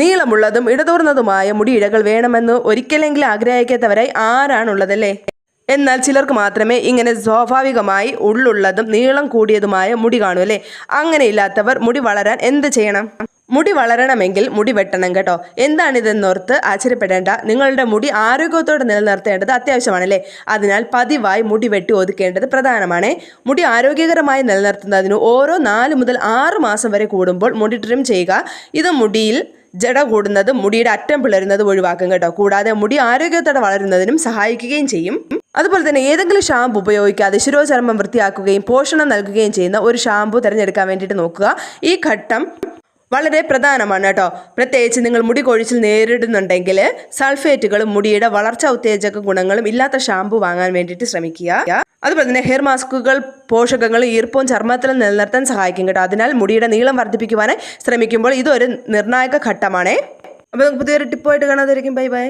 നീളമുള്ളതും ഇടതൂർന്നതുമായ മുടിയിഴകൾ വേണമെന്ന് ഒരിക്കലെങ്കിലും ആഗ്രഹിക്കാത്തവരായി ആരാണുള്ളതല്ലേ? എന്നാൽ ചിലർക്ക് മാത്രമേ ഇങ്ങനെ സ്വാഭാവികമായി ഉള്ളുള്ളതും നീളം കൂടിയതുമായ മുടി കാണൂ അല്ലേ? അങ്ങനെയില്ലാത്തവർ മുടി വളരാൻ എന്ത് ചെയ്യണം? മുടി വളരണമെങ്കിൽ മുടി വെട്ടണം കേട്ടോ. എന്താണിതെന്നോർത്ത് ആശ്ചര്യപ്പെടേണ്ട. നിങ്ങളുടെ മുടി ആരോഗ്യത്തോടെ നിലനിർത്തേണ്ടത് അത്യാവശ്യമാണല്ലേ? അതിനാൽ പതിവായി മുടി വെട്ടി ഒതുക്കേണ്ടത് പ്രധാനമാണ്. മുടി ആരോഗ്യകരമായി നിലനിർത്തുന്നതിന് ഓരോ 4 മുതൽ 6 മാസം വരെ കൂടുമ്പോൾ മുടി ട്രിം ചെയ്യുക. ഇത് മുടിയിൽ ജട കൂടുന്നതും മുടിയുടെ അറ്റം പിളരുന്നതും ഒഴിവാക്കും കേട്ടോ. കൂടാതെ മുടി ആരോഗ്യത്തോടെ വളരുന്നതിനും സഹായിക്കുകയും ചെയ്യും. അതുപോലെ തന്നെ ഏതെങ്കിലും ഷാമ്പു ഉപയോഗിക്കാതെ ശിരോചർമ്മം വൃത്തിയാക്കുകയും പോഷണം നൽകുകയും ചെയ്യുന്ന ഒരു ഷാമ്പു തിരഞ്ഞെടുക്കാൻ വേണ്ടിയിട്ട് നോക്കുക. ഈ ഘട്ടം വളരെ പ്രധാനമാണ് കേട്ടോ. പ്രത്യേകിച്ച് നിങ്ങൾ മുടി കൊഴിച്ചിൽ നേരിടുന്നുണ്ടെങ്കിൽ സൾഫേറ്റുകളും മുടിയുടെ വളർച്ചാ ഉത്തേജക ഗുണങ്ങളും ഇല്ലാത്ത ഷാമ്പു വാങ്ങാൻ വേണ്ടിയിട്ട് ശ്രമിക്കുക. അതുപോലെ തന്നെ ഹെയർ മാസ്കുകൾ പോഷകങ്ങളും ഈർപ്പവും ചർമ്മത്തിലും നിലനിർത്താൻ സഹായിക്കും കേട്ടോ. അതിനാൽ മുടിയുടെ നീളം വർദ്ധിപ്പിക്കുവാനായി ശ്രമിക്കുമ്പോൾ ഇതൊരു നിർണായക ഘട്ടമാണ്. അപ്പോൾ നമുക്ക് പുതിയൊരു ടിപ്പായിട്ട് കാണാതിരിക്കും. Bye bye.